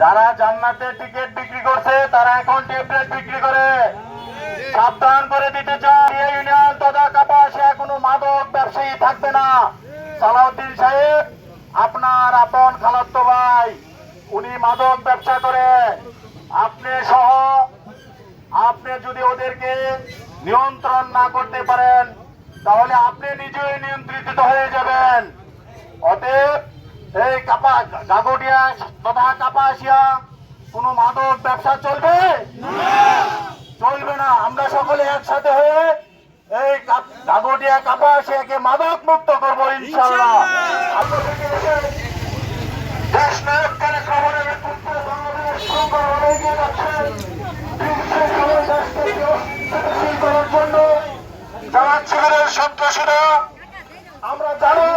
যারা জান্নাতের টিকিট বিক্রি করছে তারা এখন ট্যাবলেট বিক্রি করে। সাবধান করে দিতে চাই, এই ইউনিয়ন তথা কাপাসিয়া কোনো মাদক ব্যবসায়ী থাকবে না। সালাউদ্দিন সাহেব আপনার আপন খালাতো ভাই, উনি মাদক ব্যবসা করে। আপনি সহ আপনি যদি ওদেরকে নিয়ন্ত্রণ না করতে পারেন তাহলে আপনি নিজেই নিয়ন্ত্রিত হয়ে যাবেন। অতএব এই গাগটিয়া তথা কাপাসিয়া কোনো মাদক ব্যবসা চলবে চলবে না। আমরা সকলে একসাথে হয়ে এই গাগটিয়া কাপাসিয়াকে মাদক মুক্ত করবো ইনশাআল্লাহ। দেশ নায়ক তারেক রহমানের নেতৃত্বে বাংলাদেশ শৃঙ্খলা এগিয়ে যাচ্ছে করার জন্য। যারা শিবিরের সন্ত্রাসীরা আমরা জানি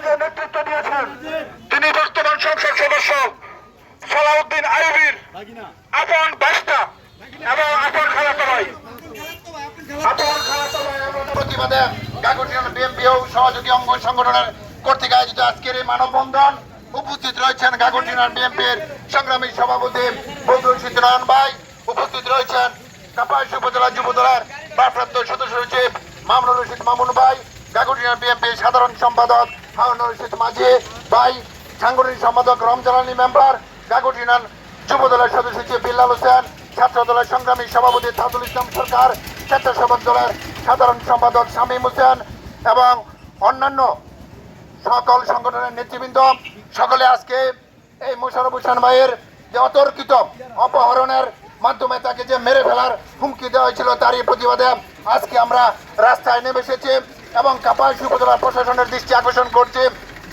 যে নেতৃত্ব দিয়েছেন তিনি বর্তমান সংসদ সদস্য সালাউদ্দিন আইয়ুবীর আপন বাস্তা এবং আপন খালাতো ভাই প্রতিবাদে গাগটিয়া বিএনপি ও সহযোগী অঙ্গ সংগঠনের কর্তৃক আয়োজিত আজকের এই মানববন্ধন উপস্থিত রয়েছেন গাগটিয়া বিএনপির সংগ্রামী সভাপতি বদরুল সিদ্দিক ভাই, উপস্থিত রয়েছেন কাপাসিয়া উপজেলা যুব দলের ভারপ্রাপ্ত সদস্য সচিব মামুনুর রশিদ মামুন ভাই, গাগটিয়া বিএনপির সাধারণ সম্পাদক হারুনুর রশিদ মাঝি ভাই, সাংগঠনিক সম্পাদক রমজান আলী মেম্বার, গাগটিয়া যুব দলের সদস্য সচিব বিল্লাল হোসেন, ছাত্র দলের সংগ্রামী সভাপতি তাজুল ইসলাম সরকার, স্বেচ্ছাসেবক দলের সাধারণ সম্পাদক শামীম হোসেন এবং অন্যান্য সকল সংগঠনের নেতৃবৃন্দ সকলে আজকে এই মোশাররফ হোসেন ভাইয়ের যে অতর্কিত অপহরণের মাধ্যমে তাকে যে মেরে ফেলার হুমকি দেওয়া হয়েছিল তারই প্রতিবাদে আজকে আমরা রাস্তায় নেমে এসেছি এবং কাপাসিয়া উপজেলা প্রশাসনের দৃষ্টি আকর্ষণ করছি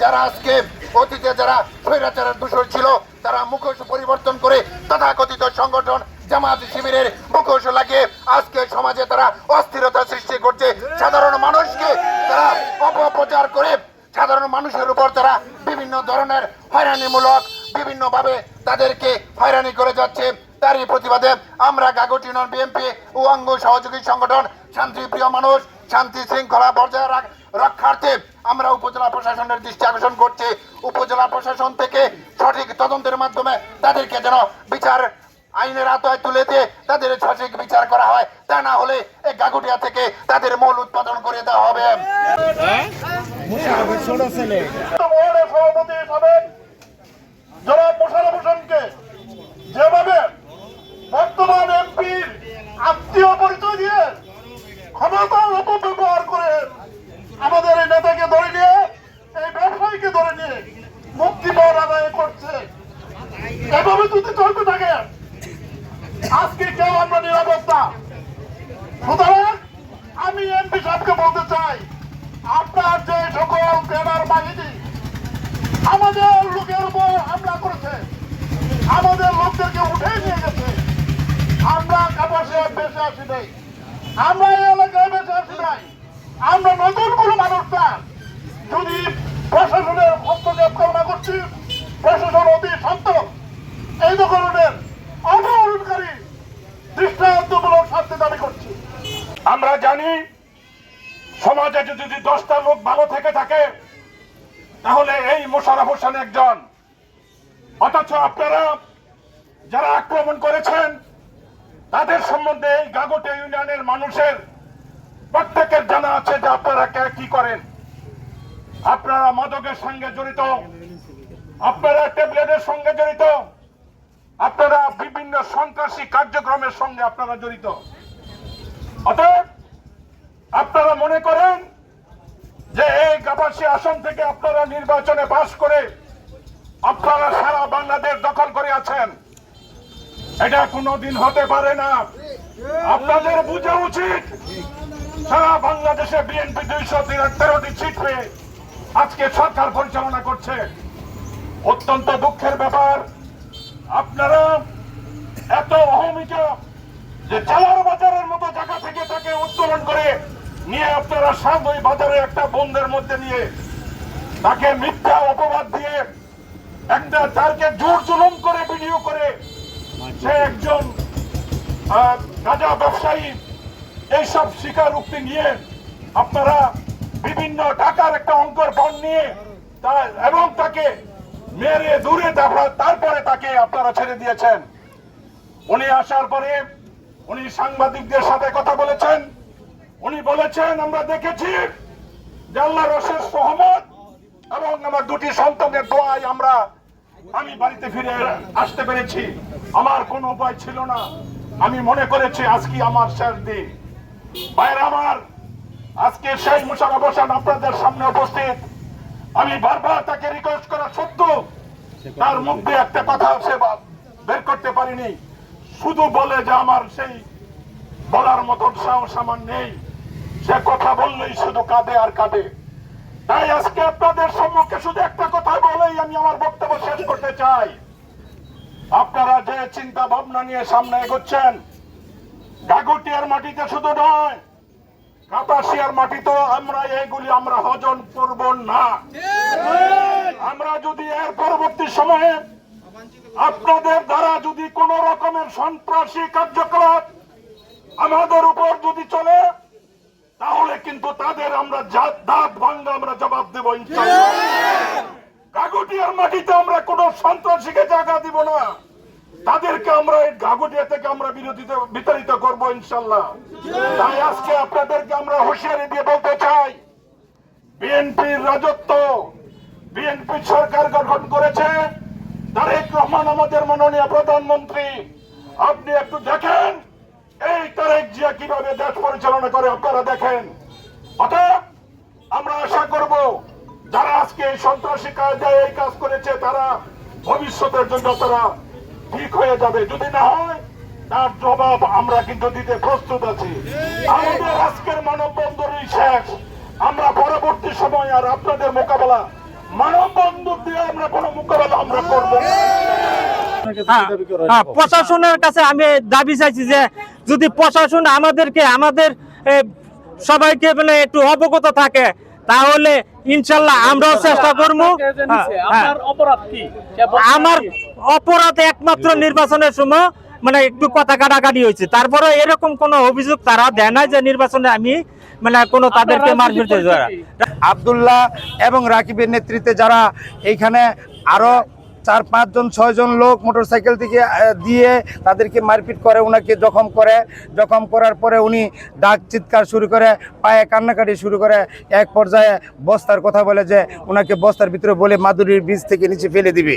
যারা আজকে অতীতে যারা স্বৈরাচারের দূষণ ছিল তারা মুখোশ পরিবর্তন করে তথাকথিত সংগঠন জামায়াত শিবিরের মুখোশ লাগিয়ে আজকে সমাজে তারা অস্থিরতা সৃষ্টি করছে। সাধারণ মানুষকে তারা অপপ্রচার করে সাধারণ মানুষের উপর তারা বিভিন্ন ধরনের হয়রানিমূলক বিভিন্নভাবে তাদেরকে হয়রানি করে যাচ্ছে। তারই প্রতিবাদে আমরা গাগটিয়া বিএনপি ও অঙ্গ সহযোগী সংগঠন শান্তিপ্রিয় মানুষ শান্তি শৃঙ্খলা বজায় রক্ষার্থে আমরা উপজেলা প্রশাসনের দৃষ্টি আকর্ষণ করছি। উপজেলা প্রশাসন থেকে সঠিক তদন্তের মাধ্যমে তাদেরকে যেন বিচার আইনের আওতায় তুলে দিয়ে তাদের সঠিক বিচার করা হয়, তা না হলে এই গাগটিয়া থেকে তাদের মূল উৎপাদন করে দেওয়া হবে। সভাপতি হবেন জনাব মোশাররফ হোসেনকে যেভাবে বর্তমান এমপির আত্মীয় পরিচয় দিয়ে ক্ষমতার অপব্যবহার করে আমাদের এই নেতাকে ধরে নিয়ে এই ব্যবসায়ীকে ধরে নিয়ে মুক্তিপণ আদায় করছে, এভাবে যদি চলতে থাকে আজকে কেউ আমরা নিরাপত্তা। সুতরাং আমি এমপি সাহেবকে বলতে চাই, আপনার যে সকল ব্যানার বাহিনী আমাদের লোকের উপর হামলা করেছে, আমাদের লোকদেরকে উঠে নিয়ে গেছে, আমরা কাপাসিয়ায় বেঁচে আসি নাই, আমরা এই এলাকায় বেঁচে আসি নাই, আমরা নতুন কোনো মানুষ না। যদি প্রশাসনের হস্তক্ষেপ কামনা করছি, প্রশাসন অতি সত্তর এই ধরনের অপহরণকারী দৃষ্টান্তমূলক শাস্তি দাবি করছি। আমরা জানি সমাজে যদি 10টা লোক ভালো থেকে থাকে তাহলে এই মোশাররফ হোসেন একজন। অথচ আপনারা যারা আক্রমণ করেছেন তাদের সম্বন্ধে এই গাগটিয়া ইউনিয়নের মানুষের প্রত্যেকের জানা আছে যে আপনারা কি করেন। আপনারা মাদকের সঙ্গে জড়িত, আপনারা ট্যাবলেটের সঙ্গে জড়িত, আপনারা বিভিন্ন সন্ত্রাসী কার্যক্রমের সঙ্গে আপনারা জড়িত। অতএব আপনারা মনে করেন যে এই কাপাসিয়া আসন থেকে আপনারা নির্বাচনে পাশ করে আপনারা সারা বাংলাদেশ দখল করে আছেন, এটা কোনোদিন হতে পারে না। আপনাদের বোঝা উচিত সারা বাংলাদেশে বিএনপি 213টি সিট পেয়ে আজকে সরকার পরিচালনা করছে। অত্যন্ত দুঃখের ব্যাপার, আপনারা এত অহমিকা যে চালার বাজারের মতো জায়গা থেকে তাকে উত্তোলন করে নিয়ে আপনারা সাময়িক বাজারে একটা বন্ধের মধ্যে নিয়ে তাকে মিথ্যা অপবাদ দিয়ে একটা তারকে জোর জুলুম করে ভিডিও করে সে একজন গাঁজা ব্যবসায়ী এইসব স্বীকারোক্তি নিয়ে আপনারা বিভিন্ন টাকার একটা অঙ্কের বন্ড নিয়ে এবং তাকে মেরে দূরে তারপরে তাকে আপনারা ছেড়ে দিয়েছেন। উনি আসার পরে উনি সাংবাদিকদের সাথে কথা বলেছেন। উনি বলেছেন, আমরা দেখেছি যে আল্লাহর অশেষ রহমত এবং আমার দুটি সন্তানের দোয়ায় আমি বাড়িতে ফিরে আসতে পেরেছি। আমার কোনো উপায় ছিল না। আমি মনে করেছি আজকে আমার শেষ দিন। ভাইরা আমার, আজকে সেই মোশাররফ হোসেন আপনাদের সামনে উপস্থিত। আমি বারবার তাকে রিকোয়েস্ট করা সত্ত্বেও তার মুখ দিয়ে একটা কথা সে বের করতে পারিনি। শুধু বলে যে আমার সেই বলার মতন সাহস আমার নেই। সে কথা বললেই শুধু কাঁদে আর কাঁদে। তাই আজকে আপনাদের সম্মুখে শুধু একটা কথা বলেই আমি আমার বক্তব্য শেষ করতে চাই। আপনারা যে চিন্তা ভাবনা নিয়ে সামনে এগোচ্ছেন, গাগুটিয়ার মাটিতে শুধু নয়, কাপাসিয়ার মাটিতেও আমরা হজম করব না। আমরা যদি এর পরবর্তী সময়ে আপনাদের দ্বারা যদি কোন রকমের সন্ত্রাসী কার্যকলাপ আমাদের উপর যদি চলে, তাহলে কিন্তু তাদের আমরা দাঁত ভাঙ্গা আমরা জবাব দেব ইনশাআল্লাহ। গাগুটিয়ার মাটিতে আমরা কোন সন্ত্রাসীকে জায়গা দিব না। তাদেরকে আমরা এই গাগুটিয়া থেকে আমরা বিতাড়িত করবো ইনশাআল্লাহ। তাই আজকে আপনাদেরকে আমরা হুঁশিয়ারি দিয়ে বলতে চাই, বিএনপির রাজত্ব, বিএনপি সরকার গঠন করেছে, তারেক রহমান আমাদের মাননীয় প্রধানমন্ত্রী। আপনি একটু দেখেন এই তারেক জিয়া কিভাবে দেশ পরিচালনা করে, আপনারা দেখেন। অতএব আমরা আশা করব যারা আজকে এই সন্ত্রাসী কায়দায় এই কাজ করেছে তারা ভবিষ্যতের জন্য তারা ঠিক হয়ে যাবে। যদি না হয় তার জবাব আমরা কিন্তু দিতে প্রস্তুত আছি। আমাদের আজকের মানববন্ধনই শেষ। আমরা পরবর্তী সময় আর আপনাদের মোকাবেলা মানববন্ধন দিয়ে আমরা কোনো মোকাবেলা আমরা করবো না। প্রশাসনের কাছে আমি দাবি চাইছি যে যদি প্রশাসন আমাদের সবাইকে মানে একটু অবগত থাকে, তাহলে ইনশাল্লাহ আমরাও চেষ্টা করবো। আমার অপরাধ একমাত্র নির্বাচনের সময় মানে একটু কথা কাটাকাটি হয়েছে, তারপরে এরকম কোনো অভিযোগ তারা দেয় না যে নির্বাচনে আমি মানে কোনো তাদেরকে মারপিট। আব্দুল্লাহ এবং রাকিবের নেতৃত্বে যারা এইখানে আরো 4-5 জন 6 জন লোক মোটরসাইকেল থেকে দিয়ে তাদেরকে মারপিট করে, ওনাকে জখম করার পরে উনি ডাক চিৎকার শুরু করে, পায়ে কান্নাকাটি শুরু করে, এক পর্যায়ে বস্তার কথা বলে যে ওনাকে বস্তার ভিতরে বলে মাদুরির বীজ থেকে নিচে ফেলে দিবে।